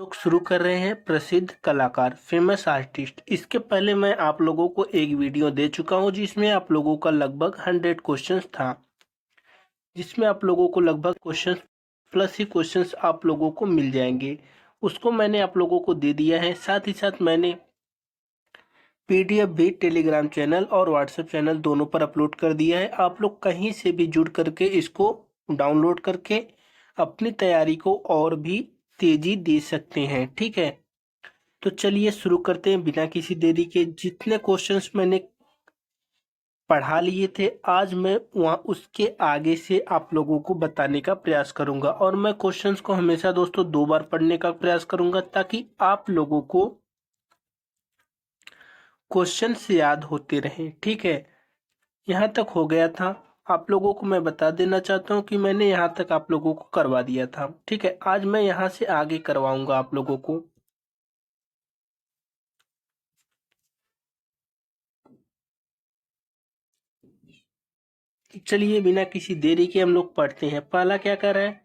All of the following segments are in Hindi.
लोग शुरू कर रहे हैं प्रसिद्ध कलाकार, फेमस आर्टिस्ट। इसके पहले मैं आप लोगों को एक वीडियो दे चुका हूं जिसमें आप लोगों का लगभग 100 क्वेश्चंस था, जिसमें आप लोगों को लगभग क्वेश्चंस प्लस ही क्वेश्चंस आप लोगों को मिल जाएंगे। उसको मैंने आप लोगों को दे दिया है। साथ ही साथ मैंने पीडीएफ भी टेलीग्राम चैनल और व्हाट्सएप चैनल दोनों पर अपलोड कर दिया है। आप लोग कहीं से भी जुड़ करके इसको डाउनलोड करके अपनी तैयारी को और भी तेजी दे सकते हैं। ठीक है, तो चलिए शुरू करते हैं बिना किसी देरी के। जितने क्वेश्चंस मैंने पढ़ा लिए थे, आज मैं वहाँ उसके आगे से आप लोगों को बताने का प्रयास करूंगा। और मैं क्वेश्चंस को हमेशा दोस्तों 2 बार पढ़ने का प्रयास करूंगा ताकि आप लोगों को क्वेश्चंस याद होते रहें। ठीक है, यहाँ तक हो गया था। आप लोगों को मैं बता देना चाहता हूँ कि मैंने यहाँ तक आप लोगों को करवा दिया था। ठीक है, आज मैं यहाँ से आगे करवाऊंगा आप लोगों को। चलिए बिना किसी देरी के हम लोग पढ़ते हैं। पहला क्या कर रहा है?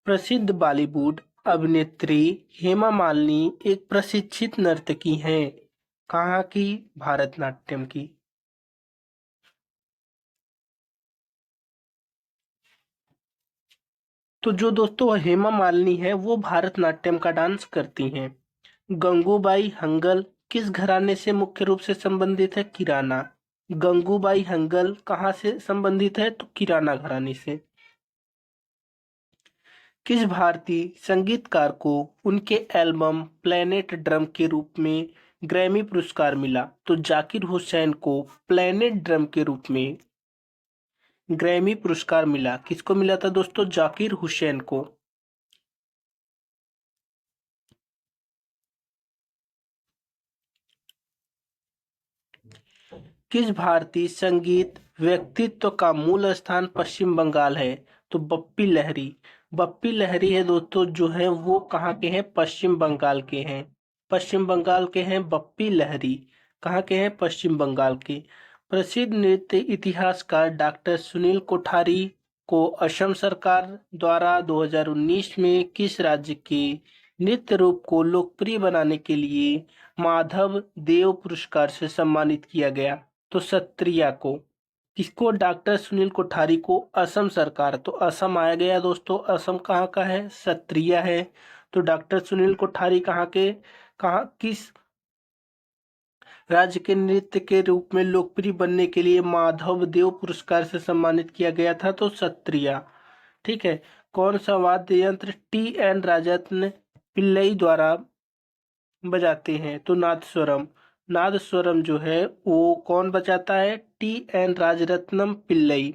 प्रसिद्ध बॉलीवुड अभिनेत्री हेमा मालिनी एक प्रशिक्षित नर्तकी हैं। कहाँ की? भारतनाट्यम की। तो जो दोस्तों हेमा मालिनी है वो भारतनाट्यम का डांस करती हैं। गंगूबाई हंगल किस घराने से मुख्य रूप से संबंधित है? किराना। गंगूबाई हंगल कहाँ से संबंधित है? तो किराना घराने से। किस भारतीय संगीतकार को उनके एल्बम प्लैनेट ड्रम के रूप में ग्रैमी पुरस्कार मिला? तो जाकिर हुसैन को प्लैनेट ड्रम के रूप में ग्रैमी पुरस्कार मिला। किसको मिला था दोस्तों? जाकिर हुसैन को। किस भारतीय संगीत व्यक्तित्व का मूल स्थान पश्चिम बंगाल है? तो बप्पी लहरी। बप्पी लहरी है दोस्तों, जो है वो कहाँ के हैं? पश्चिम बंगाल के हैं। पश्चिम बंगाल के हैं बप्पी लहरी। कहाँ के हैं? पश्चिम बंगाल के। प्रसिद्ध नृत्य इतिहासकार डॉक्टर सुनील कोठारी को असम सरकार द्वारा 2019 में किस राज्य के नृत्य रूप को लोकप्रिय बनाने के लिए माधव देव पुरस्कार से सम्मानित किया गया? तो सत्रिया को। किसको? डॉक्टर सुनील कोठारी को असम सरकार। तो असम आया गया दोस्तों। असम कहाँ का है? सत्रिया है। तो डॉक्टर सुनील कोठारी कहाँ किस राज्य के नृत्य के रूप में लोकप्रिय बनने के लिए माधव देव पुरस्कार से सम्मानित किया गया था? तो सत्रिया। ठीक है। कौन सा वाद्य यंत्र टी.एन. राजरत्न पिल्लई द्वारा बजाते हैं? तो नादस्वरम। नादस्वरम जो है वो कौन बजाता है? टी.एन. राजरत्नम पिल्लई।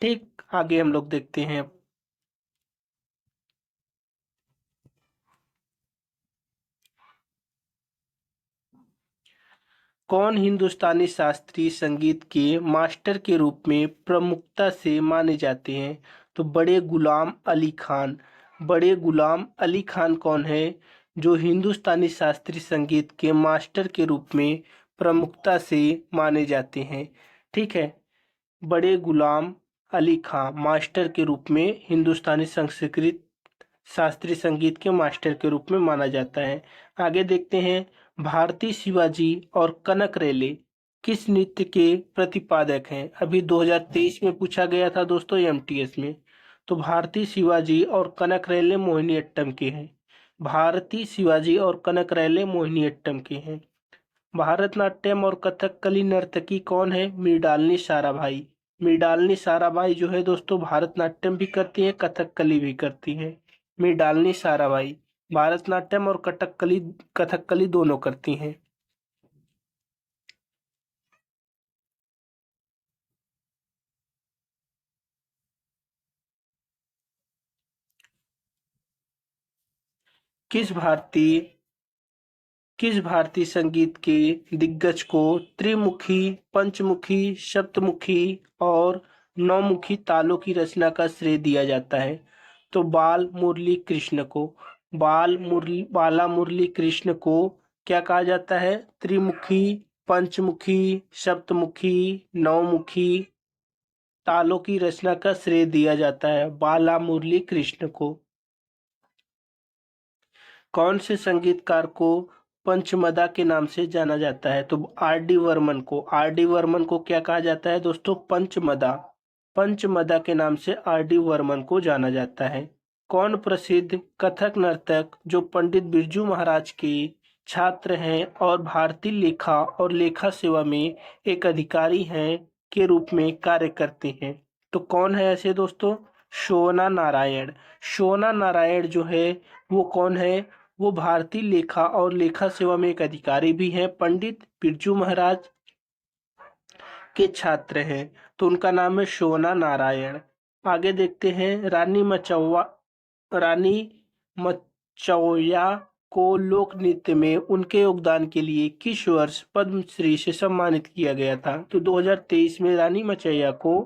ठीक, आगे हम लोग देखते हैं। कौन हिंदुस्तानी शास्त्रीय संगीत के मास्टर के रूप में प्रमुखता से माने जाते हैं? तो बड़े गुलाम अली खान। बड़े गुलाम अली खान कौन है? जो हिंदुस्तानी शास्त्रीय संगीत के मास्टर के रूप में प्रमुखता से माने जाते हैं। ठीक है, बड़े गुलाम अली खान मास्टर के रूप में हिंदुस्तानी संस्कृत शास्त्रीय संगीत के मास्टर के रूप में माना जाता है। आगे देखते हैं। भारती शिवाजी और कनक रेले किस नृत्य के प्रतिपादक हैं? अभी 2023 में पूछा गया था दोस्तों एमटीएस में। तो भारती शिवाजी और कनक रेले मोहिनीअट्टम के हैं। भारती शिवाजी और कनक रेले मोहिनीअट्टम के हैं। भारतनाट्यम और कथकली नर्तकी कौन है? मृणालिनी साराभाई। मृणालिनी साराभाई जो है दोस्तों भारतनाट्यम भी करती हैं, कथकली भी करती हैं। मृणालिनी साराभाई भारतनाट्यम और कथकली दोनों करती हैं। किस भारतीय किस भारतीय संगीत के दिग्गज को त्रिमुखी, पंचमुखी, सप्तमुखी और नौमुखी तालों की रचना का श्रेय दिया जाता है? तो बाल मुरली कृष्ण को। बाला मुरली कृष्ण को क्या कहा जाता है? त्रिमुखी, पंचमुखी, सप्तमुखी, नौमुखी तालों की रचना का श्रेय दिया जाता है बाला मुरली कृष्ण को। कौन से संगीतकार को पंचमदा के नाम से जाना जाता है? तो आर डी वर्मन को क्या कहा जाता है दोस्तों? पंचमदा। पंचमदा के नाम से आर डी वर्मन को जाना जाता है। कौन प्रसिद्ध कथक नर्तक जो पंडित बिरजू महाराज के छात्र हैं और भारतीय लेखा और लेखा सेवा में एक अधिकारी हैं के रूप में कार्य करते हैं? तो कौन है ऐसे दोस्तों? शोभना नारायण। शोभना नारायण जो है वो कौन है? वो भारतीय लेखा और लेखा सेवा में एक अधिकारी भी हैं, पंडित बिरजू महाराज के छात्र हैं, तो उनका नाम है शोभना नारायण। आगे देखते हैं, रानी मचौया को लोक नृत्य में उनके योगदान के लिए किस वर्ष पद्मश्री से सम्मानित किया गया था? तो 2023 में रानी मचौया को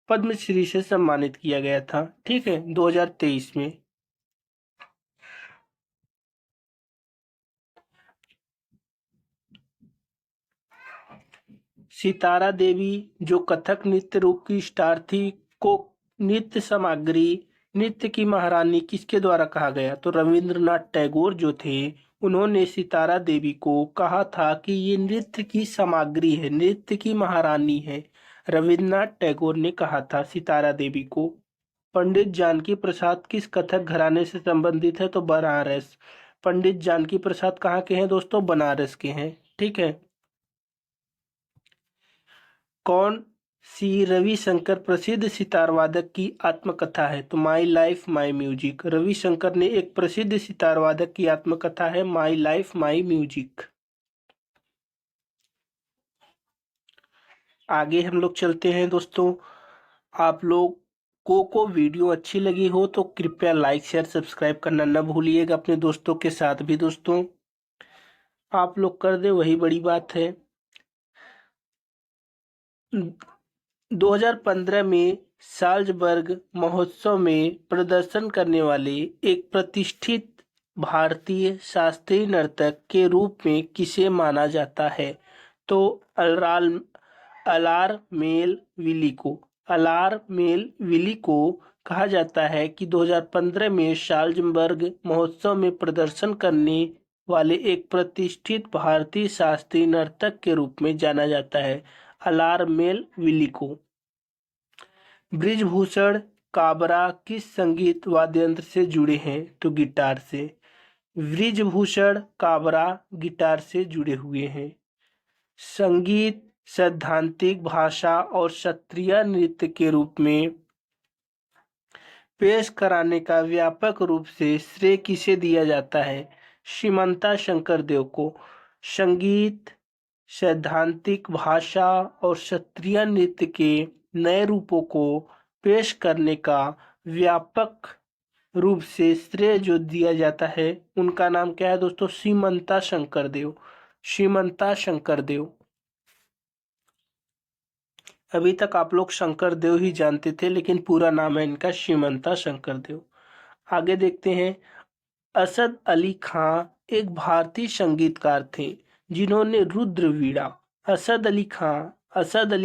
पद्मश्री से सम्मानित किया गया था। ठीक है, 2023 में। सितारा देवी जो कथक नृत्य रूप की स्टार थी को नृत्य की महारानी किसके द्वारा कहा गया? तो रविंद्रनाथ टैगोर जो थे उन्होंने सितारा देवी को कहा था कि ये नृत्य की सामग्री है, नृत्य की महारानी है। रविंद्रनाथ टैगोर ने कहा था सितारा देवी को। पंडित जानकी प्रसाद किस कथक घराने से संबंधित है? तो बनारस। पंडित जानकी प्रसाद कहाँ के हैं दोस्तों? बनारस के हैं। ठीक है। कौन सी रविशंकर प्रसिद्ध सितार वादक की आत्मकथा है? तो my life my music. Ravishankar ने एक प्रसिद्ध सितार वादक की आत्मकथा है माई लाइफ माई म्यूजिक। आगे हम लोग चलते हैं दोस्तों। आप लोग को वीडियो अच्छी लगी हो तो कृपया लाइक शेयर सब्सक्राइब करना न भूलिएगा अपने दोस्तों के साथ भी। दोस्तों आप लोग कर दे वही बड़ी बात है। 2015 में साल्ज़बर्ग महोत्सव में प्रदर्शन करने वाले एक प्रतिष्ठित भारतीय शास्त्रीय नर्तक के रूप में किसे माना जाता है? तो अलार मेल विली को कहा जाता है कि 2015 में साल्ज़बर्ग महोत्सव में प्रदर्शन करने वाले एक प्रतिष्ठित भारतीय शास्त्रीय नर्तक के रूप में जाना जाता है अलार मेल विली को। बृजभूषण काबरा किस संगीत वाद्ययंत्र से जुड़े हैं? तो गिटार से। बृजभूषण काबरा गिटार से जुड़े हुए हैं। संगीत सैद्धांतिक भाषा और शास्त्रीय नृत्य के रूप में पेश कराने का व्यापक रूप से श्रेय किसे दिया जाता है? श्रीमंता शंकरदेव को। संगीत सैद्धांतिक भाषा और शास्त्रीय नृत्य के नए रूपों को पेश करने का व्यापक रूप से श्रेय जो दिया जाता है उनका नाम क्या है दोस्तों? श्रीमंता शंकरदेव। श्रीमंता शंकरदेव। अभी तक आप लोग शंकरदेव ही जानते थे, लेकिन पूरा नाम है इनका श्रीमंता शंकरदेव। आगे देखते हैं, असद अली खां एक भारतीय संगीतकार थे जिन्होंने रुद्रवीणा। असद अली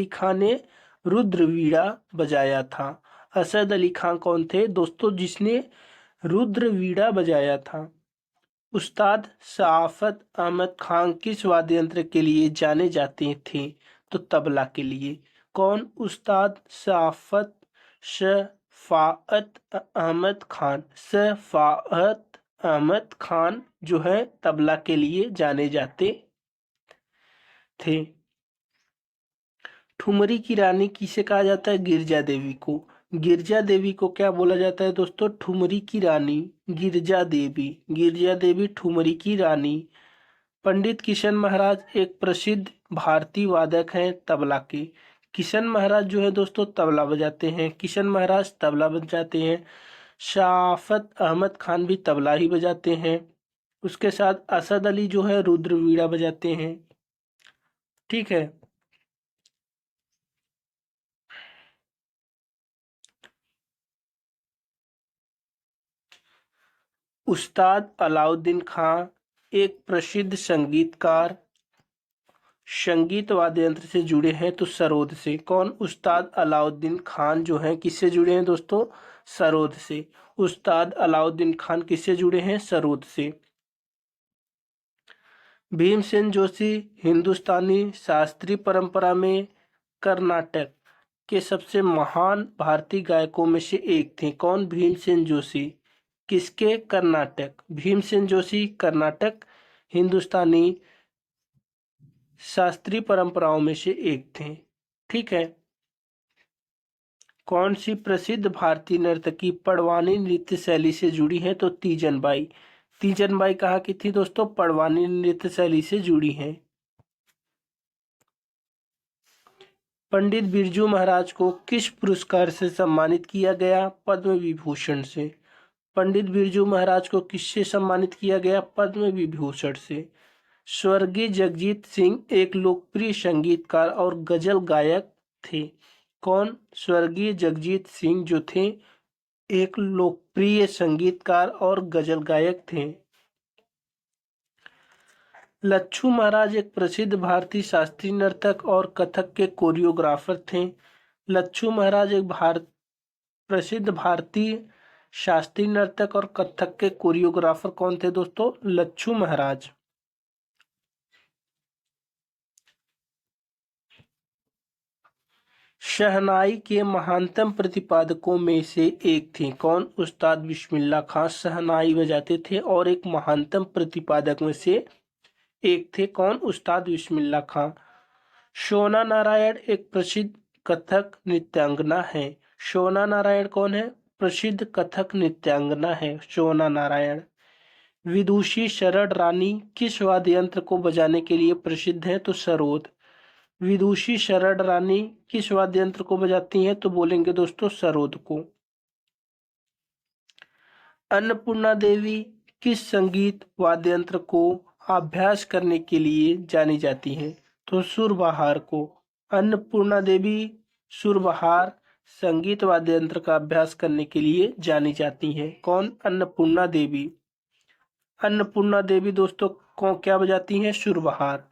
खां ने रुद्रवीणा बजाया था। असद अली खां कौन थे दोस्तों जिसने रुद्रवीणा बजाया था? उस्ताद शराफत अहमद खान किस वाद्ययंत्र के लिए जाने जाते थे? तो तबला के लिए। कौन? उस्ताद शफाअत अहमद खान जो है तबला के लिए जाने जाते थे। ठुमरी की रानी किसे कहा जाता है? गिरजा देवी को। गिरजा देवी को क्या बोला जाता है दोस्तों? ठुमरी की रानी गिरजा देवी ठुमरी की रानी। पंडित किशन महाराज एक प्रसिद्ध भारतीय वादक हैं तबला के। किशन महाराज जो है दोस्तों तबला बजाते हैं। किशन महाराज तबला बजाते हैं। शराफत अहमद खान भी तबला ही बजाते हैं। उसके साथ असद अली जो है रुद्रवीणा बजाते हैं। ठीक है। उस्ताद अलाउद्दीन खां एक प्रसिद्ध संगीतकार संगीत वाद्ययंत्र से जुड़े हैं तो सरोद से। कौन? उस्ताद अलाउद्दीन खान जो हैं किससे जुड़े हैं दोस्तों? सरोद से। उस्ताद अलाउद्दीन खान किससे जुड़े हैं? सरोद से। भीमसेन जोशी हिंदुस्तानी शास्त्रीय परंपरा में कर्नाटक के सबसे महान भारतीय गायकों में से एक थे। कौन? भीमसेन जोशी। किसके? कर्नाटक। भीमसेन जोशी कर्नाटक हिंदुस्तानी शास्त्रीय परंपराओं में से एक थे। ठीक है। कौन सी प्रसिद्ध भारतीय नर्तकी पड़वानी नृत्य शैली से जुड़ी है? तो तीजन बाई। तीजन बाई कहाँ की थी दोस्तों? पड़वानी नृत्य शैली से जुड़ी हैं। पंडित बिरजू महाराज को किस पुरस्कार से सम्मानित किया गया? पद्म विभूषण से। पंडित बिरजू महाराज को किससे सम्मानित किया गया? पद्म विभूषण से। स्वर्गीय जगजीत सिंह एक लोकप्रिय संगीतकार और गजल गायक थे। कौन? स्वर्गीय जगजीत सिंह जो थे एक लोकप्रिय संगीतकार और गजल गायक थे। लच्छू महाराज एक प्रसिद्ध भारतीय शास्त्रीय नर्तक और कथक के कोरियोग्राफर थे। लच्छू महाराज एक प्रसिद्ध भारतीय शास्त्रीय नर्तक और कथक के कोरियोग्राफर कौन थे दोस्तों? लच्छू महाराज। शहनाई के महानतम प्रतिपादकों में से एक थे। कौन? उस्ताद बिस्मिल्लाह खां शहनाई बजाते थे और एक महानतम प्रतिपादक में से एक थे। कौन? उस्ताद बिस्मिल्लाह खां। शोना नारायण एक प्रसिद्ध कथक नृत्यांगना है। शोना नारायण कौन है? प्रसिद्ध कथक नृत्यांगना है शोना नारायण। विदुषी शरद रानी किस वाद्य यंत्र को बजाने के लिए प्रसिद्ध है? तो सरोद। विदुषी शरद रानी किस वाद्य यंत्र को बजाती हैं? तो बोलेंगे दोस्तों सरोद को। अन्नपूर्णा देवी किस संगीत वाद्य यंत्र को अभ्यास करने के लिए जानी जाती हैं? तो सुरबहार को। अन्नपूर्णा देवी सुरबहार संगीत वाद्य यंत्र का अभ्यास करने के लिए जानी जाती हैं। कौन? अन्नपूर्णा देवी। अन्नपूर्णा देवी दोस्तों को क्या बजाती हैं? सुरबहार।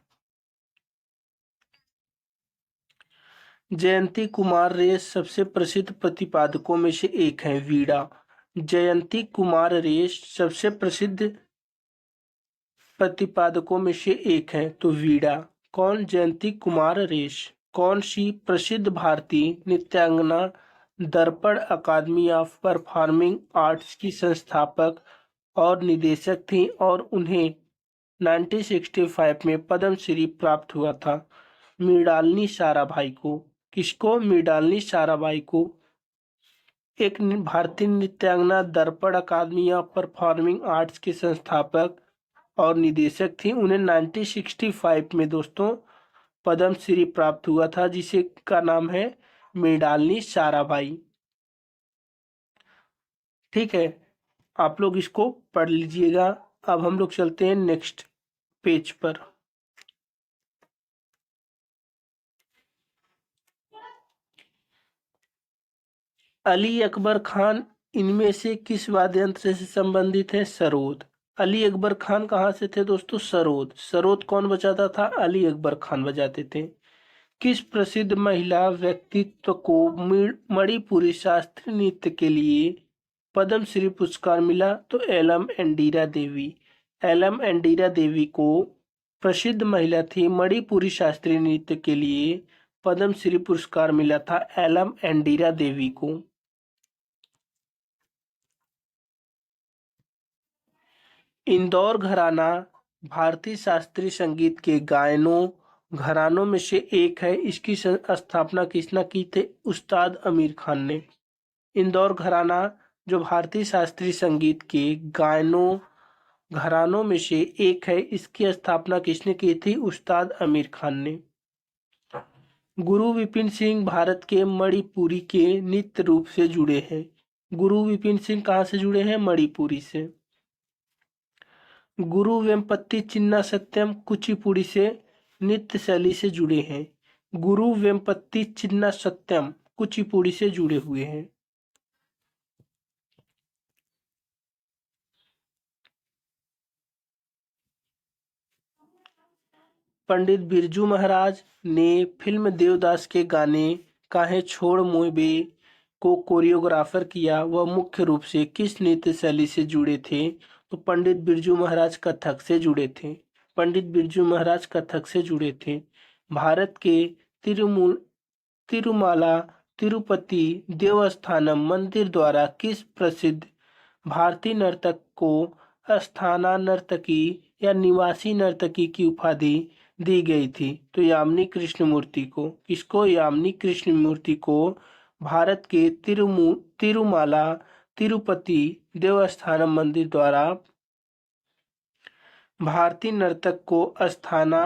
जयंती कुमार रे सबसे प्रसिद्ध प्रतिपादकों में से एक है। वीणा। जयंती कुमार रे सबसे प्रसिद्ध प्रतिपादकों में से एक है तो वीणा। कौन? जयंती कुमार रेश। कौन सी प्रसिद्ध भारतीय नृत्यांगना दर्पण अकादमी ऑफ परफॉर्मिंग आर्ट्स की संस्थापक और निदेशक थी और उन्हें 1965 में पद्मश्री प्राप्त हुआ था? मृणालिनी साराभाई को। किसको? मृणालिनी साराभाई को। एक भारतीय नृत्यांगना दर्पण अकादमी ऑफ परफॉर्मिंग आर्ट्स के संस्थापक और निदेशक थी। उन्हें 1965 में दोस्तों पद्मश्री प्राप्त हुआ था जिसे का नाम है मृणालिनी साराभाई। ठीक है, आप लोग इसको पढ़ लीजिएगा। अब हम लोग चलते हैं नेक्स्ट पेज पर। अली अकबर खान इनमें से किस वाद्य यंत्र से संबंधित है? सरोद। अली अकबर खान कहाँ से थे दोस्तों? सरोद। सरोद कौन बजाता था? अली अकबर खान बजाते थे। किस प्रसिद्ध महिला व्यक्तित्व को मणिपुरी शास्त्रीय नृत्य के लिए पद्मश्री पुरस्कार मिला? तो एलम एंडीरा देवी। एलम एंडीरा देवी को प्रसिद्ध महिला थी मणिपुरी शास्त्रीय नृत्य के लिए पद्मश्री पुरस्कार मिला था एलम एंडीरा देवी को। इंदौर घराना भारतीय शास्त्रीय संगीत के गायनों घरानों में से एक है। इसकी स्थापना किसने की थी? उस्ताद आमिर खान ने। इंदौर घराना जो भारतीय शास्त्रीय संगीत के गायनों घरानों में से एक है, इसकी स्थापना किसने की थी? उस्ताद आमिर खान ने। गुरु विपिन सिंह भारत के मणिपुरी के नृत्य रूप से जुड़े हैं। गुरु विपिन सिंह कहाँ से जुड़े हैं? मणिपुरी से। गुरु वेम्पति चिन्ना सत्यम कुचिपुड़ी से नृत्य शैली से जुड़े हैं। गुरु वेम्पति चिन्ना सत्यम कुचिपुड़ी से जुड़े हुए हैं। पंडित बिरजू महाराज ने फिल्म देवदास के गाने काहे छोड़ मोबे को कोरियोग्राफर किया वह मुख्य रूप से किस नृत्य शैली से जुड़े थे? तो पंडित बिरजू महाराज कथक से जुड़े थे। पंडित बिरजू महाराज कथक से जुड़े थे। भारत के तिरुमूल तिरुमाला तिरुपति देवस्थानम मंदिर द्वारा किस प्रसिद्ध भारतीय नर्तक को अस्थाना नर्तकी या निवासी नर्तकी की उपाधि दी गई थी? तो यामिनी कृष्णमूर्ति को। किसको? यामिनी कृष्णमूर्ति को भारत के तिरुमाला तिरुपति देवस्थानम मंदिर द्वारा भारतीय नर्तक को अस्थाना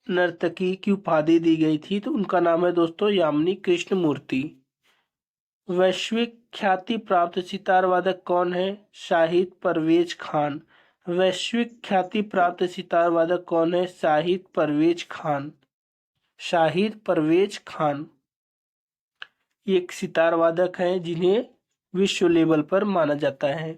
नर्तकी की उपाधि दी गई थी। तो उनका नाम है दोस्तों यामिनी कृष्णमूर्ति। वैश्विक ख्याति प्राप्त सितार वादक कौन है? शाहिद परवेज खान। वैश्विक ख्याति प्राप्त सितार वादक कौन है? शाहिद परवेज खान। शाहिद परवेज खान एक सितार वादक हैं जिन्हें विश्व लेवल पर माना जाता है।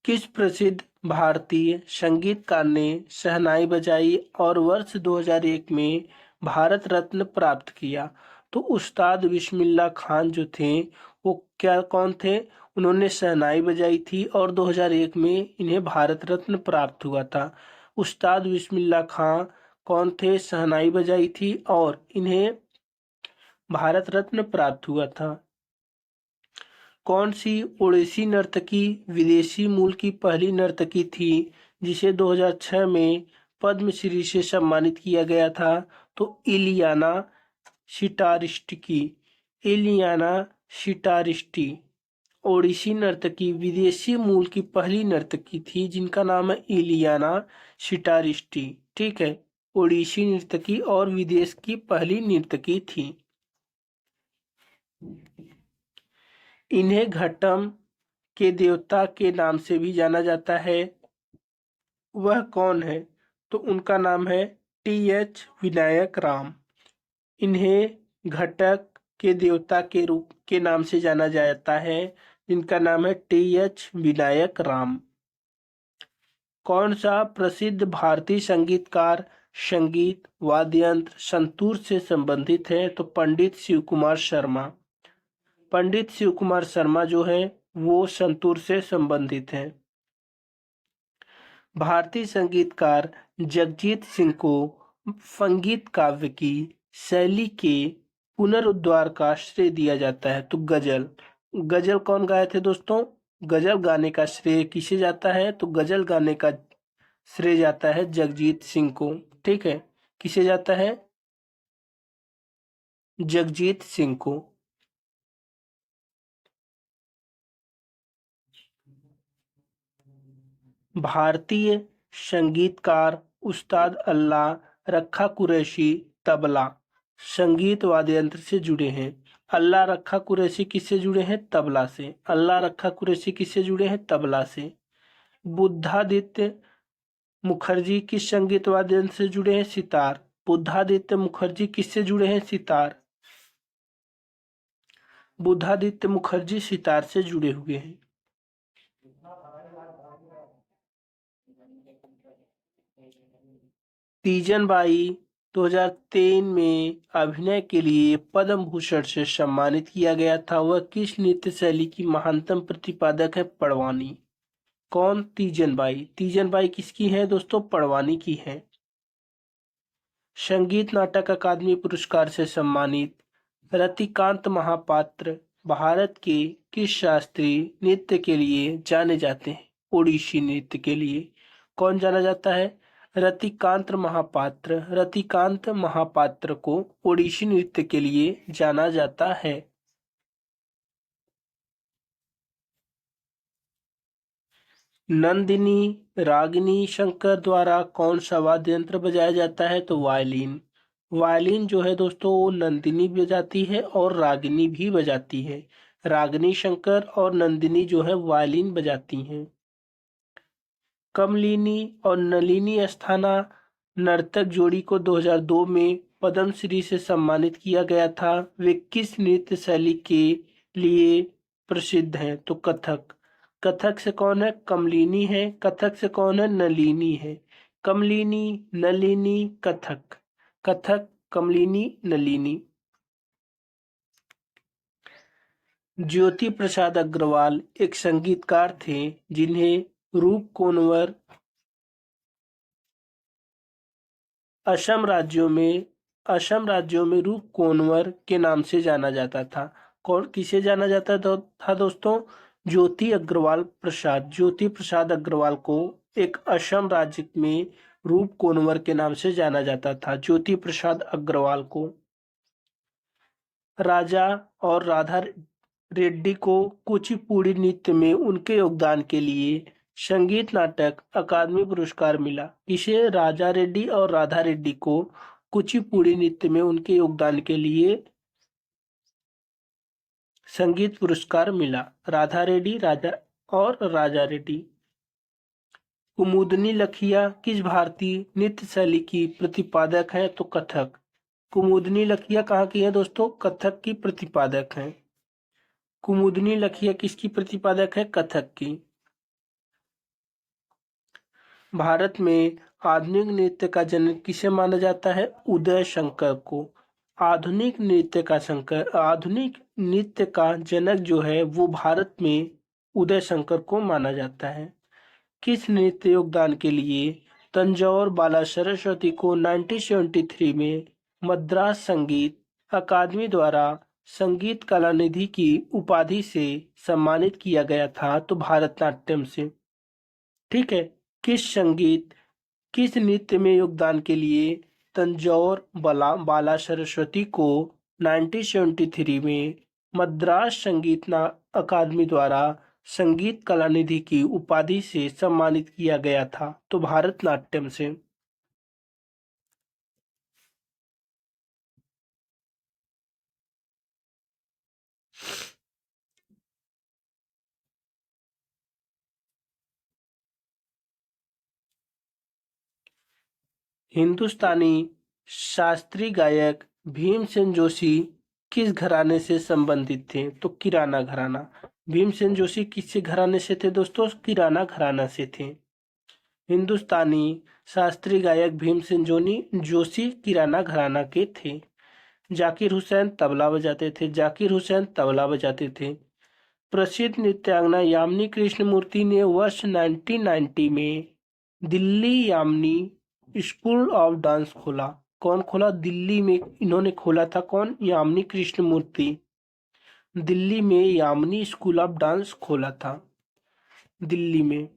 किस प्रसिद्ध भारतीय संगीतकार ने शहनाई बजाई और वर्ष 2001 में भारत रत्न प्राप्त किया? तो उस्ताद बिस्मिल्लाह खान जो थे वो कौन थे? उन्होंने शहनाई बजाई थी और 2001 में इन्हें भारत रत्न प्राप्त हुआ था। उस्ताद बिस्मिल्लाह खान कौन थे? शहनाई बजाई थी और इन्हें भारत रत्न प्राप्त हुआ था। कौन सी ओडिसी नर्तकी विदेशी मूल की पहली नर्तकी थी जिसे 2006 में पद्मश्री से सम्मानित किया गया था? तो इलियाना शिटारिस्टी। इलियाना शिटारिस्टी ओडिसी नर्तकी विदेशी मूल की पहली नर्तकी थी जिनका नाम है इलियाना शिटारिस्टी। ठीक है, ओडिसी नर्तकी और विदेश की पहली नर्तकी थी। इन्हें घट्टम के देवता के नाम से भी जाना जाता है। वह कौन है? तो उनका नाम है टी.एच. विनायक राम। इन्हें घटक के देवता के रूप के नाम से जाना जाता है जिनका नाम है टी.एच. विनायक राम। कौन सा प्रसिद्ध भारतीय संगीतकार संगीत वाद्ययंत्र संतूर से संबंधित है? तो पंडित शिव कुमार शर्मा। पंडित शिव कुमार शर्मा जो है वो संतूर से संबंधित हैं। भारतीय संगीतकार जगजीत सिंह को संगीत काव्य की शैली के पुनरुद्धार का श्रेय दिया जाता है। तो गजल। गजल कौन गाए थे दोस्तों? गजल गाने का श्रेय किसे जाता है? तो गजल गाने का श्रेय जाता है जगजीत सिंह को। ठीक है, किसे जाता है? जगजीत सिंह को। भारतीय संगीतकार उस्ताद अल्लाह रखा कुरैशी तबला संगीत वाद्ययंत्र से जुड़े हैं। अल्लाह रखा कुरैशी किससे जुड़े हैं? तबला से। अल्लाह रखा कुरैशी किससे जुड़े हैं? तबला से। बुद्धादित्य मुखर्जी किस संगीत वाद्ययंत्र से जुड़े हैं? सितार। बुद्धादित्य मुखर्जी किससे जुड़े हैं? सितार। बुद्धादित्य मुखर्जी सितार से जुड़े हुए हैं। तीजन बाई 2003 में अभिनय के लिए पद्म भूषण से सम्मानित किया गया था। वह किस नृत्य शैली की महानतम प्रतिपादक है? पड़वानी। कौन? तीजन बाई। तीजन बाई किसकी है दोस्तों? पड़वानी की है। संगीत नाटक अकादमी पुरस्कार से सम्मानित रतिकांत महापात्र भारत के किस शास्त्रीय नृत्य के लिए जाने जाते हैं? ओडिसी नृत्य के लिए। कौन जाना जाता है? रतिकांत महापात्र। रतिकांत महापात्र को ओडिसी नृत्य के लिए जाना जाता है। नंदिनी रागिनी शंकर द्वारा कौन सा वाद्य यंत्र बजाया जाता है? तो वायलिन। वायलिन जो है दोस्तों वो नंदिनी बजाती है और रागिनी भी बजाती है। रागिनी शंकर और नंदिनी जो है वायलिन बजाती हैं। कमलिनी और नलिनी अस्थाना नर्तक जोड़ी को 2002 में पद्मश्री से सम्मानित किया गया था। वे किस नृत्य शैली के लिए प्रसिद्ध हैं? तो कथक। कथक से कौन है? कमलिनी है। कथक से कौन है? नलिनी है। कमलिनी, नलिनी, कथक। कथक, कमलिनी, नलिनी। ज्योति प्रसाद अग्रवाल एक संगीतकार थे जिन्हें रूप कोनवर असम राज्यों में रूप कोनवर के नाम से जाना जाता था। कौन किसे जाना जाता था दोस्तों? ज्योति प्रसाद अग्रवाल को एक असम राज्य में रूप कोनवर के नाम से जाना जाता था। ज्योति प्रसाद अग्रवाल को राजा और राधा रेड्डी को कुचिपुड़ी नृत्य में उनके योगदान के लिए संगीत नाटक अकादमी पुरस्कार मिला। इसे राजा रेड्डी और राधा रेड्डी को कुचिपुड़ी नृत्य में उनके योगदान के लिए संगीत पुरस्कार मिला। राधा रेड्डी राजा रेड्डी। कुमुदनी लखिया किस भारतीय नृत्य शैली की प्रतिपादक है? तो कथक। कुमुदनी लखिया कहाँ की है दोस्तों? कथक की प्रतिपादक है। कुमुदनी लखिया किसकी प्रतिपादक है? कथक की। भारत में आधुनिक नृत्य का जनक किसे माना जाता है? उदय शंकर को। आधुनिक नृत्य का जनक जो है वो भारत में उदय शंकर को माना जाता है। किस नृत्य योगदान के लिए तंजौर बाला सरस्वती को 1973 में मद्रास संगीत अकादमी द्वारा संगीत कला निधि की उपाधि से सम्मानित किया गया था? तो भारतनाट्यम से। ठीक है। किस नृत्य में योगदान के लिए तंजौर बाला सरस्वती को 1973 में मद्रास संगीत अकादमी द्वारा संगीत कला निधि की उपाधि से सम्मानित किया गया था? तो भारतनाट्यम से। हिंदुस्तानी शास्त्रीय गायक भीमसेन जोशी किस घराने से संबंधित थे? तो किराना घराना। भीमसेन जोशी किस घराने से थे दोस्तों? किराना घराना से थे। हिंदुस्तानी शास्त्रीय गायक भीमसेन जोशी किराना घराना के थे। जाकिर हुसैन तबला बजाते थे। प्रसिद्ध नृत्यांगना यामिनी कृष्णमूर्ति ने वर्ष 1990 में Delhi Yamini school of dance खोला। कौन खोला? दिल्ली में इन्होंने खोला था। कौन? यामिनी कृष्णमूर्ति। दिल्ली में यामिनी स्कूल ऑफ डांस खोला था दिल्ली में।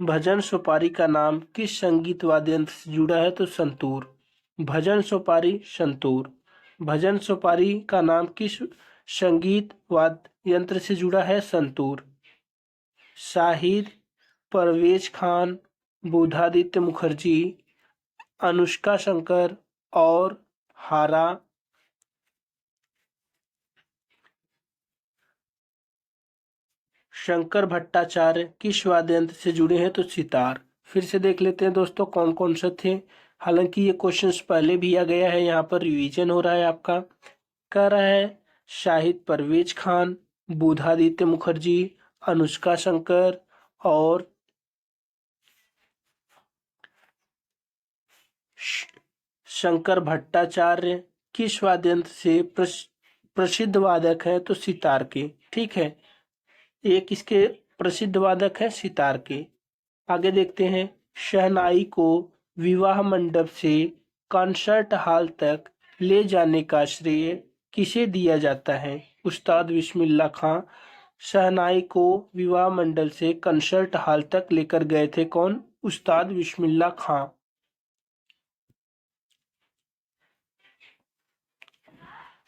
भजन सोपारी का नाम किस संगीत वाद्य यंत्र से जुड़ा है? तो संतूर। भजन सोपारी संतूर। भजन सोपारी का नाम किस संगीत वाद्य यंत्र से जुड़ा है? संतूर। शाहिद, परवेज खान, बुधादित्य मुखर्जी, अनुष्का शंकर और हारा शंकर भट्टाचार्य किस वाद्य यंत्र से जुड़े हैं? तो सितार। फिर से देख लेते हैं दोस्तों कौन कौन से थे। हालांकि ये क्वेश्चंस पहले भी आ गया है, यहाँ पर रिवीजन हो रहा है आपका। कह रहा है शाहिद परवेज खान, बुधादित्य मुखर्जी, अनुष्का शंकर और शंकर भट्टाचार्य किस वाद्य यंत्र से प्रसिद्ध वादक है? तो सितार के। ठीक है, एक इसके प्रसिद्ध वादक है सितार के। आगे देखते हैं। शहनाई को विवाह मंडप से कॉन्सर्ट हॉल तक ले जाने का श्रेय किसे दिया जाता है? उस्ताद बिस्मिल्लाह खां शहनाई को विवाह मंडल से कंसर्ट हॉल तक लेकर गए थे। कौन? उस्ताद बिस्मिल्लाह खां।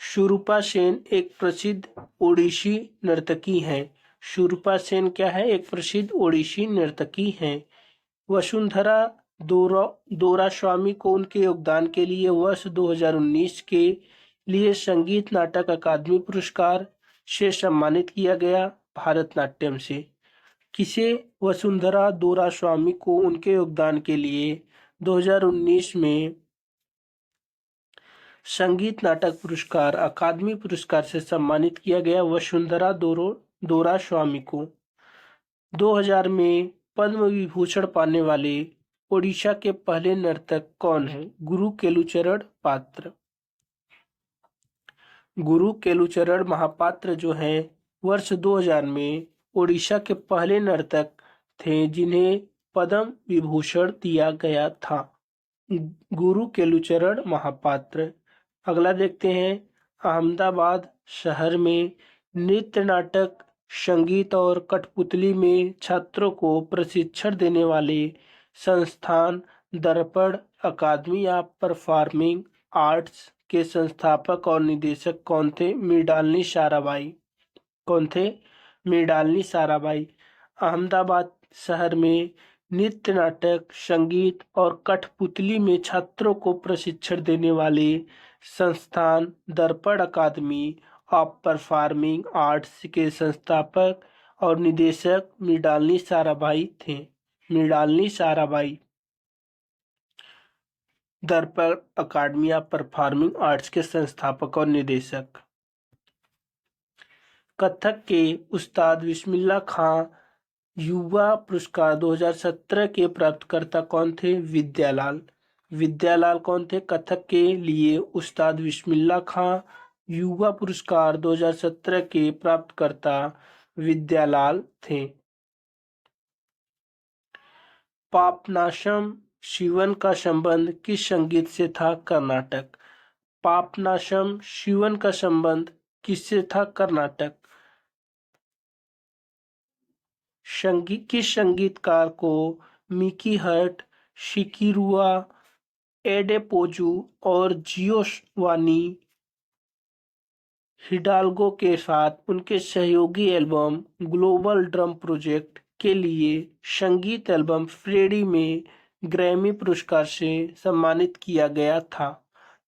शूरूपा सेन एक प्रसिद्ध ओडिसी नर्तकी हैं। शूरूपा सेन क्या है? एक प्रसिद्ध ओडिसी नर्तकी हैं। वसुंधरा दोरास्वामी को उनके योगदान के लिए वर्ष 2019 के लिए संगीत नाटक अकादमी पुरस्कार से सम्मानित किया गया। भारतनाट्यम से। किसे? वसुंधरा दोरास्वामी को उनके योगदान के लिए 2019 में संगीत नाटक पुरस्कार अकादमी पुरस्कार से सम्मानित किया गया। वसुंधरा दोरास्वामी को 2000 में पद्म विभूषण पाने वाले ओडिशा के पहले नर्तक कौन है? गुरु केलुचरण पात्र। गुरु केलुचरण महापात्र जो हैं वर्ष 2000 में ओडिशा के पहले नर्तक थे जिन्हें पद्म विभूषण दिया गया था। गुरु केलुचरण महापात्र। अगला देखते हैं, अहमदाबाद शहर में नृत्य, नाटक, संगीत और कठपुतली में छात्रों को प्रशिक्षण देने वाले संस्थान दर्पण अकादमी या परफॉर्मिंग आर्ट्स के संस्थापक और निदेशक कौन थे? मृणालिनी साराभाई। कौन थे? मृणालिनी साराभाई। अहमदाबाद शहर में नृत्य, नाटक, संगीत और कठपुतली में छात्रों को प्रशिक्षण देने वाले संस्थान दर्पण अकादमी ऑफ परफॉर्मिंग आर्ट्स के संस्थापक और निदेशक मृणालिनी साराभाई थे। मृणालिनी साराभाई दर्पण अकादमी ऑफ परफॉर्मिंग आर्ट्स के संस्थापक और निदेशक। कथक के उस्ताद बिस्मिल्लाह खां युवा पुरस्कार 2017 के प्राप्तकर्ता कौन थे? विद्यालाल। विद्यालाल कौन थे? कथक के लिए उस्ताद बिस्मिल्लाह खां युवा पुरस्कार 2017 के प्राप्तकर्ता विद्यालाल थे। पापनाशम शिवन का संबंध किस संगीत से था? कर्नाटक। पापनाशम शिवन का संबंध किससे था? कर्नाटक। किस संगीतकार को मिकी हर्ट, शिकिरुआ एडेपोजू और जियोवानी हिडाल्गो के साथ उनके सहयोगी एल्बम ग्लोबल ड्रम प्रोजेक्ट के लिए संगीत एल्बम फ्रेडी में ग्रैमी पुरस्कार से सम्मानित किया गया था?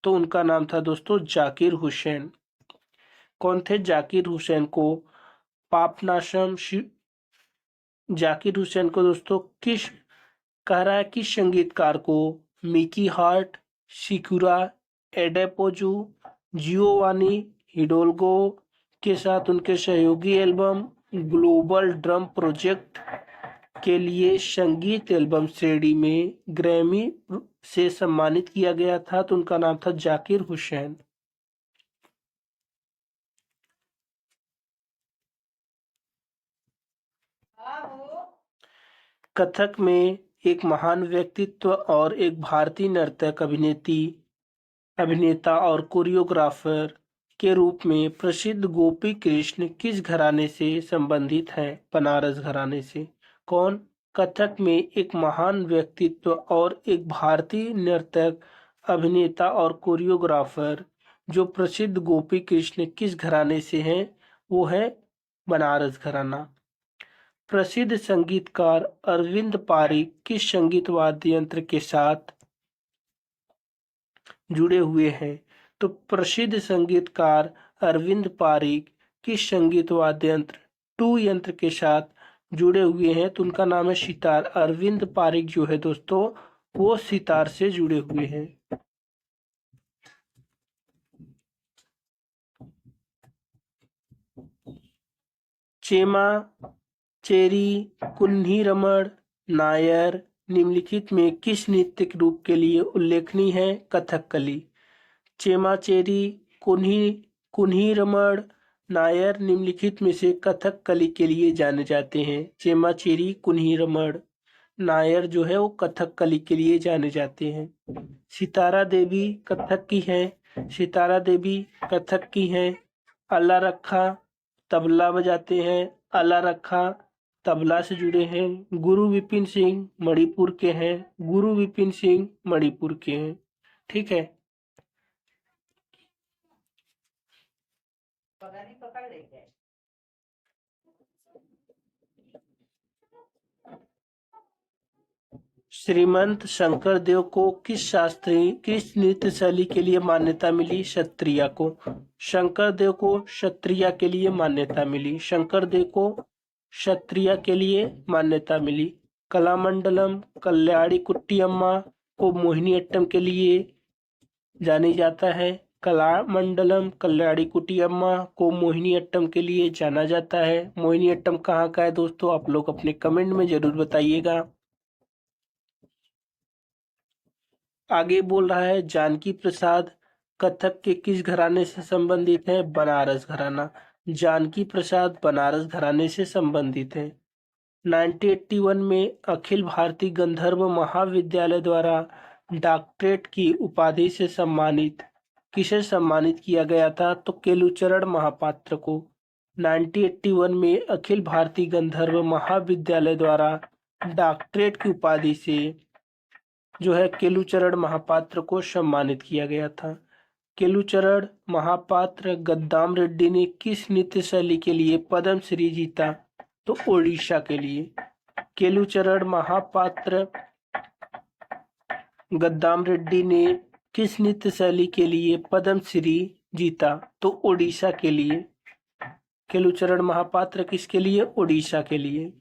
तो उनका नाम था दोस्तों जाकिर हुसैन। कौन थे? जाकिर हुसैन को पापनाशम जाकिर हुसैन को दोस्तों किस कह रहा है कि संगीतकार को मिकी हार्ट, शिकुरा एडेपोजू, जियोवानी हिडोल्गो के साथ उनके सहयोगी एल्बम ग्लोबल ड्रम प्रोजेक्ट के लिए संगीत एल्बम श्रेणी में ग्रैमी से सम्मानित किया गया था। तो उनका नाम था जाकिर हुसैन। कथक में एक महान व्यक्तित्व और एक भारतीय नर्तक, अभिनेता और कोरियोग्राफर के रूप में प्रसिद्ध गोपी कृष्ण किस घराने से संबंधित हैं? बनारस घराने से। कौन? कथक में एक महान व्यक्तित्व और एक भारतीय नर्तक, अभिनेता और कोरियोग्राफर जो प्रसिद्ध गोपी कृष्ण किस घराने से हैं? वो है बनारस घराना। प्रसिद्ध संगीतकार अरविंद पारिक किस संगीत वाद्य यंत्र के साथ जुड़े हुए हैं? तो प्रसिद्ध संगीतकार अरविंद पारिक किस संगीत वाद्य यंत्र टू यंत्र के साथ जुड़े हुए हैं? तो उनका नाम है सितार। अरविंद पारिक जो है दोस्तों वो सितार से जुड़े हुए हैं। चेमा चेरी कुन्ही रमण नायर निम्नलिखित में किस नृत्य रूप के लिए उल्लेखनीय है? कथकली। चेमाचेरी कुन्ही रमण नायर निम्नलिखित में से कथकली के लिए जाने जाते हैं। चेमाचेरी कुन्ही रमण नायर जो है वो कथकली के लिए जाने जाते हैं। सितारा देवी कथक की है। सितारा देवी कथक की है। अल्लाह रखा तबला बजाते हैं। अल्लाह रखा तबला से जुड़े हैं। गुरु विपिन सिंह मणिपुर के हैं। गुरु विपिन सिंह मणिपुर के हैं। ठीक है। श्रीमंत शंकरदेव को किस नृत्य शैली के लिए मान्यता मिली? क्षत्रिया को। शंकरदेव को क्षत्रिया के लिए मान्यता मिली। शंकरदेव को क्षत्रिया के लिए मान्यता मिली। कलामंडलम कल्याणी कुट्टी अम्मा को मोहिनीअट्टम के लिए जानी जाता है। कलामंडलम कल्याणी कुट्टी अम्मा को मोहिनीअट्टम के लिए जाना जाता है। मोहिनीअट्टम कहाँ का है दोस्तों? आप लोग अपने कमेंट में जरूर बताइएगा। आगे बोल रहा है जानकी प्रसाद कथक के किस घराने से संबंधित है? बनारस घराना। जानकी प्रसाद बनारस घराने से संबंधित है। 1981 में अखिल भारतीय गंधर्व महाविद्यालय द्वारा डॉक्टरेट की उपाधि से सम्मानित किसे सम्मानित किया गया था? तो केलुचरण महापात्र को। 1981 में अखिल भारतीय गंधर्व महाविद्यालय द्वारा डॉक्टरेट की उपाधि से जो है केलुचरण महापात्र को सम्मानित किया गया था। केलुचरण महापात्र गद्दाम रेड्डी ने किस नृत्य शैली के लिए पद्मश्री जीता? तो ओडिशा के लिए। केलुचरण महापात्र गद्दाम रेड्डी ने किस नृत्य शैली के लिए पद्मश्री जीता? तो ओडिशा के लिए। केलुचरण महापात्र किसके लिए? ओडिशा के लिए।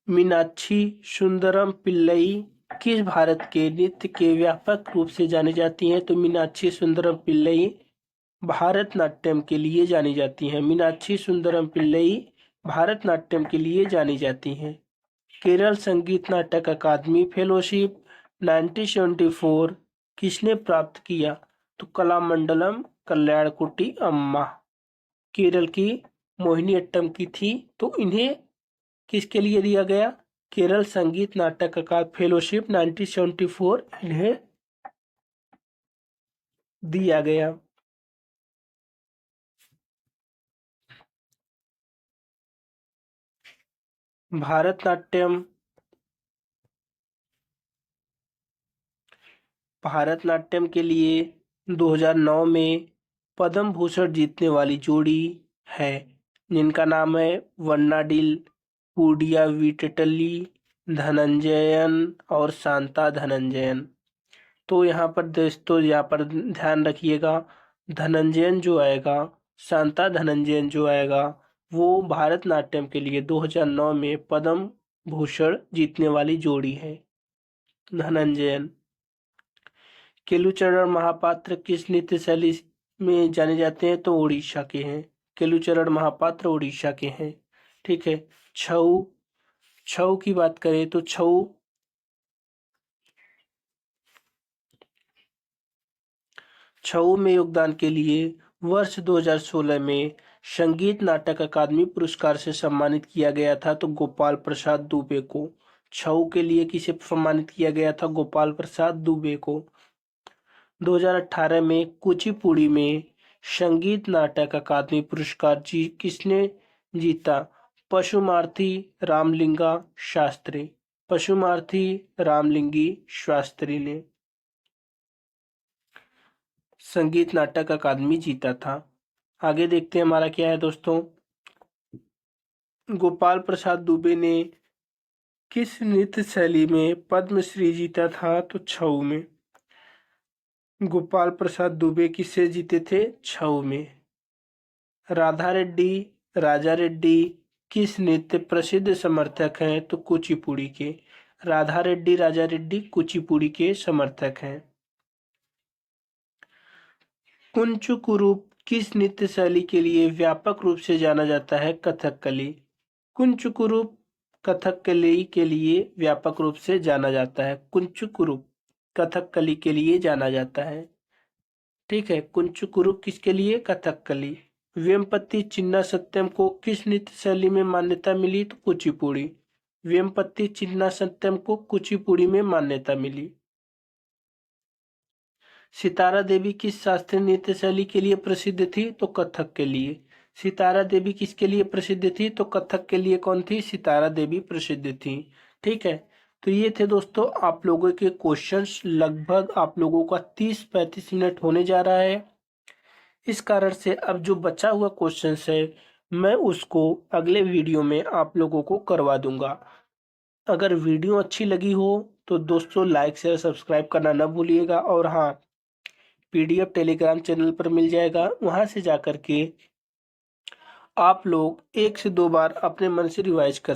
मीनाक्षी सुंदरम पिल्लई किस भारत के नृत्य के व्यापक रूप से जानी जाती हैं? तो मीनाक्षी सुंदरम पिल्लई भारतनाट्यम के लिए जानी जाती हैं। मीनाक्षी सुंदरम पिल्लई भारतनाट्यम के लिए जानी जाती हैं। केरल संगीत नाटक अकादमी फेलोशिप 1974 किसने प्राप्त किया? तो कलामंडलम कल्याणकुटी अम्मा केरल की मोहिनी अट्टम की थी, तो इन्हें किसके लिए दिया गया? केरल संगीत नाटक अकादमी फेलोशिप 1974 इन्हें दिया गया। भारतनाट्यम के लिए 2009 में पद्म भूषण जीतने वाली जोड़ी है, जिनका नाम है वन्नाडिल पूडिया वीटटली धनंजयन और शांता धनंजयन। तो यहाँ पर दोस्तों यहाँ पर ध्यान रखिएगा, धनंजयन जो आएगा, शांता धनंजयन जो आएगा, वो भारतनाट्यम के लिए 2009 में पद्म भूषण जीतने वाली जोड़ी है। धनंजयन। केलुचरण महापात्र किस नृत्य शैली में जाने जाते हैं? तो उड़ीसा के हैं। केलुचरण महापात्र उड़ीसा के हैं। ठीक है। छऊ की बात करें तो छऊ में योगदान के लिए वर्ष 2016 में संगीत नाटक अकादमी पुरस्कार से सम्मानित किया गया था, तो गोपाल प्रसाद दुबे को। छऊ के लिए किसे सम्मानित किया गया था? गोपाल प्रसाद दुबे को। 2018 में कुचिपुड़ी में संगीत नाटक अकादमी पुरस्कार किसने जीता? पशुमार्थी रामलिंगा शास्त्री। पशुमार्थी रामलिंगी शास्त्री ने संगीत नाटक अकादमी जीता था। आगे देखते हैं हमारा क्या है दोस्तों। गोपाल प्रसाद दुबे ने किस नृत्य शैली में पद्मश्री जीता था? तो छऊ में। गोपाल प्रसाद दुबे किससे जीते थे? छऊ में। राधा रेड्डी राजा रेड्डी किस नृत्य प्रसिद्ध समर्थक हैं? तो कुचिपुड़ी के। राधा रेड्डी राजा रेड्डी कुचिपुड़ी के समर्थक हैं। कुंचुकुरु किस नृत्य शैली के लिए व्यापक रूप से जाना जाता है? कथकली। कुंचुकुरु कथकली के लिए व्यापक रूप से जाना जाता है। कुंचुकुरु कथकली के लिए जाना जाता है। ठीक है। कुंचुकुरु किसके लिए? कथकली। वेमपति चिन्ना सत्यम को किस नृत्य शैली में मान्यता मिली? तो कुचिपुड़ी। वेमपति चिन्ना सत्यम को कुचिपुड़ी में मान्यता मिली। सितारा देवी किस शास्त्रीय नृत्य शैली के लिए प्रसिद्ध थी? तो कथक के लिए। सितारा देवी किसके लिए प्रसिद्ध थी? तो कथक के लिए कौन थी? सितारा देवी प्रसिद्ध थी। ठीक है। तो ये थे दोस्तों आप लोगों के क्वेश्चंस। लगभग आप लोगों का 30-35 मिनट होने जा रहा है। इस कारण से अब जो बचा हुआ क्वेश्चंस है मैं उसको अगले वीडियो में आप लोगों को करवा दूंगा। अगर वीडियो अच्छी लगी हो तो दोस्तों लाइक शेयर सब्सक्राइब करना ना भूलिएगा। और हाँ, पीडीएफ टेलीग्राम चैनल पर मिल जाएगा, वहां से जाकर के आप लोग 1 से 2 बार अपने मन से रिवाइज कर